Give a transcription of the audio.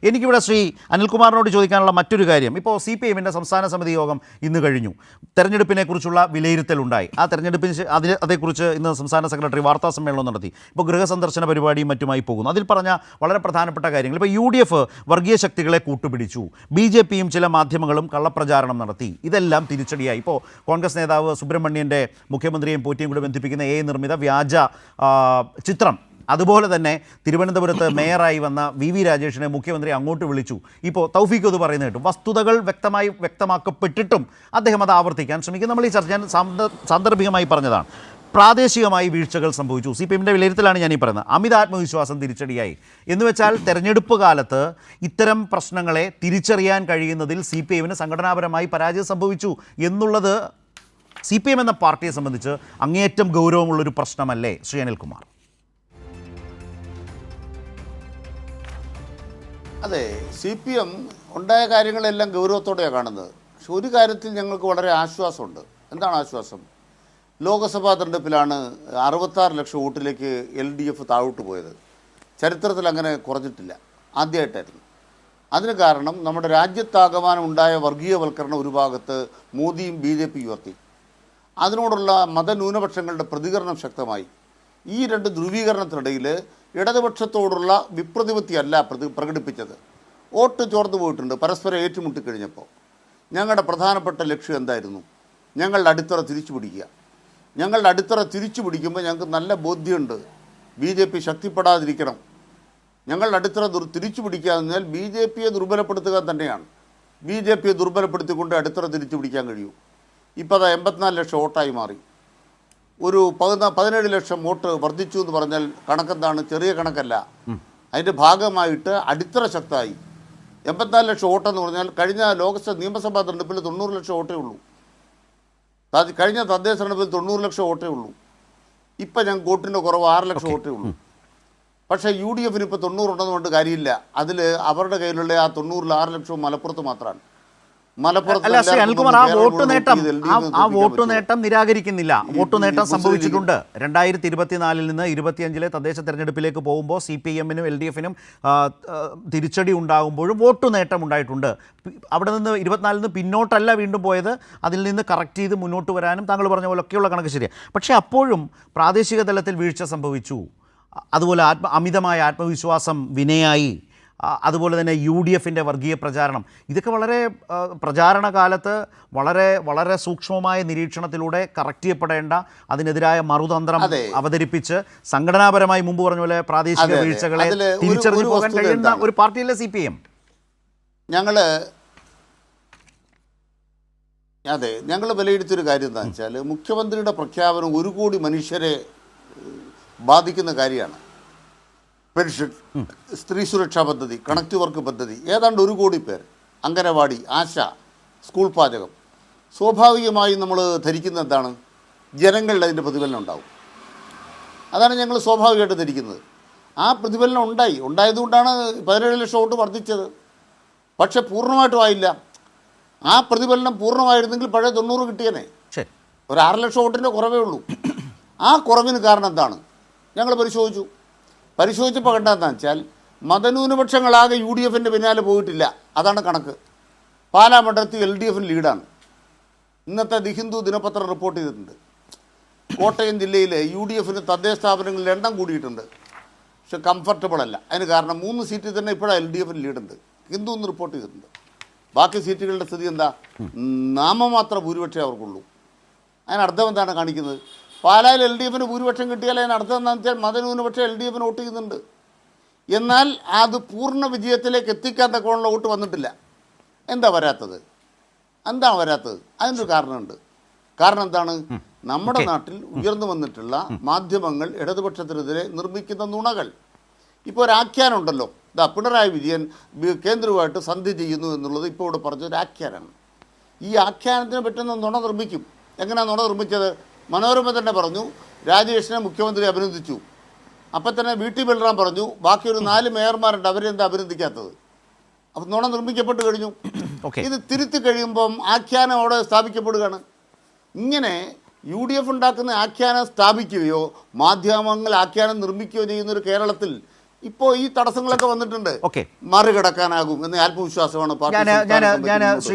എനിക്കിവിടെ ശ്രീ അനിൽകുമാറിനോട് ചോദിക്കാനുള്ള മറ്റൊരു കാര്യം, ഇപ്പോൾ CPM-ൻ്റെ സംസ്ഥാന സമിതി യോഗം ഇന്ന് കഴിഞ്ഞു. തെരഞ്ഞെടുപ്പിനെക്കുറിച്ചുള്ള വിലയിരുത്തലുണ്ടായി. ആ തെരഞ്ഞെടുപ്പിന് അതേക്കുറിച്ച് ഇന്ന് സംസ്ഥാന സെക്രട്ടറി വാർത്താ സമ്മേളനം നടത്തി. ഇപ്പോൾ ഗൃഹസന്ദർശന പരിപാടിയും മറ്റുമായി പോകുന്നു. അതിൽ പറഞ്ഞ വളരെ പ്രധാനപ്പെട്ട കാര്യങ്ങൾ, ഇപ്പോൾ UDF വർഗീയ ശക്തികളെ കൂട്ടുപിടിച്ചു, BJP-യും ചില മാധ്യമങ്ങളും കള്ളപ്രചാരണം നടത്തി. ഇതെല്ലാം തിരിച്ചടിയായി. ഇപ്പോൾ കോൺഗ്രസ് നേതാവ് സുബ്രഹ്മണ്യൻ്റെ മുഖ്യമന്ത്രിയെയും പോറ്റിയും കൂടെ ബന്ധിപ്പിക്കുന്ന നിർമ്മിത വ്യാജ ചിത്രം, അതുപോലെ തന്നെ തിരുവനന്തപുരത്ത് മേയറായി വന്ന VV രാജേഷിനെ മുഖ്യമന്ത്രി അങ്ങോട്ട് വിളിച്ചു. ഇപ്പോൾ തൗഫീഖ് അത് പറയുന്നത് കേട്ടു. വസ്തുതകൾ വ്യക്തമാക്കപ്പെട്ടിട്ടും അദ്ദേഹം അത് ആവർത്തിക്കാൻ ശ്രമിക്കും. നമ്മൾ ഈ ചർച്ച സാന്ദർഭികമായി പറഞ്ഞതാണ്. പ്രാദേശികമായി വീഴ്ചകൾ സംഭവിച്ചു. CPM-ൻ്റെ വിലയിരുത്തലാണ് ഞാനീ പറയുന്നത്. അമിത ആത്മവിശ്വാസം തിരിച്ചടിയായി എന്ന് വെച്ചാൽ തെരഞ്ഞെടുപ്പ് കാലത്ത് ഇത്തരം പ്രശ്നങ്ങളെ തിരിച്ചറിയാൻ കഴിയുന്നതിൽ CPM-ന് സംഘടനാപരമായി പരാജയം സംഭവിച്ചു എന്നുള്ളത് CPM എന്ന പാർട്ടിയെ സംബന്ധിച്ച് അങ്ങേയറ്റം ഗൗരവമുള്ളൊരു പ്രശ്നമല്ലേ ശ്രീ അനിൽകുമാർ? അതെ, CPM ഉണ്ടായ കാര്യങ്ങളെല്ലാം ഗൗരവത്തോടെയാണ് കാണുന്നത്. പക്ഷെ ഒരു കാര്യത്തിൽ ഞങ്ങൾക്ക് വളരെ ആശ്വാസമുണ്ട്. എന്താണ് ആശ്വാസം? ലോക്സഭാ തെരഞ്ഞെടുപ്പിലാണ് 66 ലക്ഷം വോട്ടിലേക്ക് LDF താഴോട്ട് പോയത്. ചരിത്രത്തിൽ അങ്ങനെ കുറഞ്ഞിട്ടില്ല, ആദ്യമായിട്ടായിരുന്നു. അതിന് കാരണം നമ്മുടെ രാജ്യത്താകമാനം ഉണ്ടായ വർഗീയവൽക്കരണം ഒരു ഭാഗത്ത് മോദിയും BJP ഉയർത്തി. അതിനോടുള്ള മതന്യൂനപക്ഷങ്ങളുടെ പ്രതികരണം ശക്തമായി. ഈ രണ്ട് ധ്രുവീകരണത്തിനിടയിൽ ഇടതുപക്ഷത്തോടുള്ള വിപ്രതിപത്തിയല്ല പ്രകടിപ്പിച്ചത്. വോട്ട് ചോർന്നു പോയിട്ടുണ്ട് പരസ്പരം ഏറ്റുമുട്ടിക്കഴിഞ്ഞപ്പോൾ. ഞങ്ങളുടെ പ്രധാനപ്പെട്ട ലക്ഷ്യം എന്തായിരുന്നു? ഞങ്ങളുടെ അടിത്തറ തിരിച്ചു പിടിക്കുക. ഞങ്ങളുടെ അടിത്തറ തിരിച്ചു പിടിക്കുമ്പോൾ ഞങ്ങൾക്ക് നല്ല ബോധ്യമുണ്ട് BJP ശക്തിപ്പെടാതിരിക്കണം. ഞങ്ങളുടെ അടിത്തറ തിരിച്ചു പിടിക്കുക എന്നാൽ BJP-യെ ദുർബലപ്പെടുത്തുക തന്നെയാണ്. BJP-യെ ദുർബലപ്പെടുത്തിക്കൊണ്ട് അടിത്തറ തിരിച്ചു പിടിക്കാൻ കഴിയൂ. ഇപ്പോൾ അത് 84 ലക്ഷം വോട്ടായി മാറി. ഒരു 17 ലക്ഷം വോട്ട് വർദ്ധിച്ചു എന്ന് പറഞ്ഞാൽ കണക്കെന്താണ്? ചെറിയ കണക്കല്ല. അതിൻ്റെ ഭാഗമായിട്ട് അടിത്തറ ശക്തമായി. 84 ലക്ഷം വോട്ടെന്ന് പറഞ്ഞാൽ കഴിഞ്ഞ നിയമസഭാ തെരഞ്ഞെടുപ്പിൽ 90 ലക്ഷം വോട്ടേ ഉള്ളൂ. കഴിഞ്ഞ തദ്ദേശ തെരഞ്ഞെടുപ്പിൽ 90 ലക്ഷം വോട്ടേ ഉള്ളൂ. ഇപ്പം ഞങ്ങൾക്ക് വോട്ടിൻ്റെ കുറവ് 6 ലക്ഷം വോട്ടേ ഉള്ളൂ. പക്ഷേ UDF-ന് ഇപ്പോൾ 90 ഉണ്ടെന്ന് കൊണ്ട് കാര്യമില്ല. അതിൽ അവരുടെ കയ്യിലുള്ള ആ 90-ൽ 6 ലക്ഷവും മലപ്പുറത്ത് മാത്രമാണ്. അല്ല ശ്രീ അനിൽകുമാർ, ആ വോട്ട് നേട്ടം നിരാകരിക്കുന്നില്ല. വോട്ട് നേട്ടം സംഭവിച്ചിട്ടുണ്ട്. 2024 നിന്ന് 25-ലെ തദ്ദേശ തെരഞ്ഞെടുപ്പിലേക്ക് പോകുമ്പോൾ CPM-നും LDF-നും തിരിച്ചടി ഉണ്ടാകുമ്പോഴും വോട്ട് നേട്ടം ഉണ്ടായിട്ടുണ്ട്. അവിടെ നിന്ന് 24-ൽ നിന്ന് പിന്നോട്ടല്ല വീണ്ടും പോയത്. അതിൽ നിന്ന് കറക്റ്റ് ചെയ്ത് മുന്നോട്ട് വരാനും താങ്കൾ പറഞ്ഞ പോലെയൊക്കെയുള്ള കണക്ക് ശരിയാണ്. പക്ഷേ അപ്പോഴും പ്രാദേശിക തലത്തിൽ വീഴ്ച സംഭവിച്ചു. അതുപോലെ അമിതമായ ആത്മവിശ്വാസം വിനയായി. അതുപോലെ തന്നെ UDF-ൻ്റെ വർഗീയ പ്രചാരണം, ഇതൊക്കെ വളരെ പ്രചാരണ കാലത്ത് വളരെ വളരെ സൂക്ഷ്മമായ നിരീക്ഷണത്തിലൂടെ കറക്റ്റ് ചെയ്യപ്പെടേണ്ട, അതിനെതിരായ മറുതന്ത്രം അവതരിപ്പിച്ച് സംഘടനാപരമായി മുമ്പ് പറഞ്ഞ പോലെ പ്രാദേശിക വീഴ്ചകളെ തിരിച്ചറിഞ്ഞു പോകാൻ കഴിയുന്ന ഒരു പാർട്ടിയല്ലേ CPM. ഞങ്ങൾ വിലയിരുത്തിയൊരു കാര്യം എന്താണെന്ന് വെച്ചാൽ, മുഖ്യമന്ത്രിയുടെ പ്രഖ്യാപനം 1 കോടി മനുഷ്യരെ ബാധിക്കുന്ന കാര്യമാണ്. പെൻഷൻ, സ്ത്രീ സുരക്ഷാ പദ്ധതി, കണക്ട് വർക്ക് പദ്ധതി, ഏതാണ്ട് 1 കോടി പേർ, അംഗനവാടി, ആശ, സ്കൂൾ പാചകം. സ്വാഭാവികമായും നമ്മൾ ധരിക്കുന്നത് എന്താണ്? ജനങ്ങളിൽ അതിൻ്റെ പ്രതിഫലനം ഉണ്ടാവും. അതാണ് ഞങ്ങൾ സ്വാഭാവികമായിട്ട് ധരിക്കുന്നത്. ആ പ്രതിഫലനം ഉണ്ടായതുകൊണ്ടാണ് 17 ലക്ഷം വോട്ട് വർദ്ധിച്ചത്. പക്ഷെ പൂർണ്ണമായിട്ടും ആയില്ല. ആ പ്രതിഫലനം പൂർണ്ണമായിരുന്നെങ്കിൽ പഴയ 90 കിട്ടിയേനെ. ഒരു 6 ലക്ഷം വോട്ടിൻ്റെ കുറവേ ഉള്ളൂ. ആ കുറവിന് കാരണം എന്താണ്? ഞങ്ങൾ പരിശോധിച്ചപ്പോൾ കണ്ടതെന്ന് വെച്ചാൽ, മതന്യൂനപക്ഷങ്ങളാകെ UDF-ൻ്റെ പിന്നാലെ പോയിട്ടില്ല. അതാണ് കണക്ക്. പാലാ മണ്ഡലത്തിൽ LDF-ന് ലീഡാണ്. ഇന്നത്തെ ദി ഹിന്ദു ദിനപത്രം റിപ്പോർട്ട് ചെയ്തിട്ടുണ്ട്. കോട്ടയം ജില്ലയിലെ UDF-ന് തദ്ദേശ സ്ഥാപനങ്ങളിൽ എണ്ണം കൂടിയിട്ടുണ്ട്. പക്ഷെ കംഫർട്ടബിൾ അല്ല. അതിന് കാരണം 3 സീറ്റിൽ തന്നെ ഇപ്പോഴാണ് LDF-ന് ലീഡുണ്ട്. ഹിന്ദു എന്ന് റിപ്പോർട്ട് ചെയ്തിട്ടുണ്ട്. ബാക്കി സീറ്റുകളുടെ സ്ഥിതി എന്താ? നാമമാത്ര ഭൂരിപക്ഷമേ അവർക്കുള്ളൂ. അതിനർത്ഥം എന്താണ് കാണിക്കുന്നത്? പാലായിൽ LDF-ന് ഭൂരിപക്ഷം കിട്ടിയാൽ അതിനർത്ഥം എന്താണെന്ന് വെച്ചാൽ മതന്യൂനപക്ഷം LDF-ന് വോട്ട് ചെയ്യുന്നുണ്ട്. എന്നാൽ അത് പൂർണ്ണ വിജയത്തിലേക്ക് എത്തിക്കാൻ തക്കമുള്ള വോട്ട് വന്നിട്ടില്ല. എന്താണ് വരാത്തത്? അതിനൊരു കാരണമുണ്ട്. കാരണം എന്താണ്? നമ്മുടെ നാട്ടിൽ ഉയർന്നു വന്നിട്ടുള്ള മാധ്യമങ്ങൾ ഇടതുപക്ഷത്തിനെതിരെ നിർമ്മിക്കുന്ന നുണകൾ. ഇപ്പോൾ ഒരു ആഖ്യാനം ഉണ്ടല്ലോ, പിണറായി വിജയൻ കേന്ദ്രവുമായിട്ട് സന്ധി ചെയ്യുന്നു എന്നുള്ളത് ഇപ്പോൾ ഇവിടെ പറഞ്ഞൊരു ആഖ്യാനമാണ്. ഈ ആഖ്യാനത്തിന് പറ്റുന്ന നുണ നിർമ്മിക്കും. എങ്ങനെയാണ് നുണ നിർമ്മിച്ചത്? മനോരമ തന്നെ പറഞ്ഞു, രാജേഷിനെ മുഖ്യമന്ത്രി അഭിനന്ദിച്ചു. അപ്പം തന്നെ VT ബൽറാം പറഞ്ഞു, ബാക്കി ഒരു 4 മേയർമാരുണ്ട്, അവരെന്താ അഭിനന്ദിക്കാത്തത്? അപ്പം നുണ നിർമ്മിക്കപ്പെട്ട് കഴിഞ്ഞു. ഇത് തിരുത്തി കഴിയുമ്പം ആഖ്യാനം അവിടെ സ്ഥാപിക്കപ്പെടുകയാണ്. ഇങ്ങനെ UDF ഉണ്ടാക്കുന്ന ആഖ്യാനം സ്ഥാപിക്കുകയോ മാധ്യമങ്ങൾ ആഖ്യാനം നിർമ്മിക്കുകയോ ചെയ്യുന്നൊരു കേരളത്തിൽ ഇപ്പോൾ ഈ തടസ്സങ്ങളൊക്കെ വന്നിട്ടുണ്ട്. ഓക്കെ, മറികടക്കാനാകും എന്ന ആത്മവിശ്വാസമാണ് പാർട്ടി ഞാൻ സംസ്ഥാന കമ്മിറ്റി ഞാൻ മുന്നോട്ട് ശ്രീ വെച്ചത്.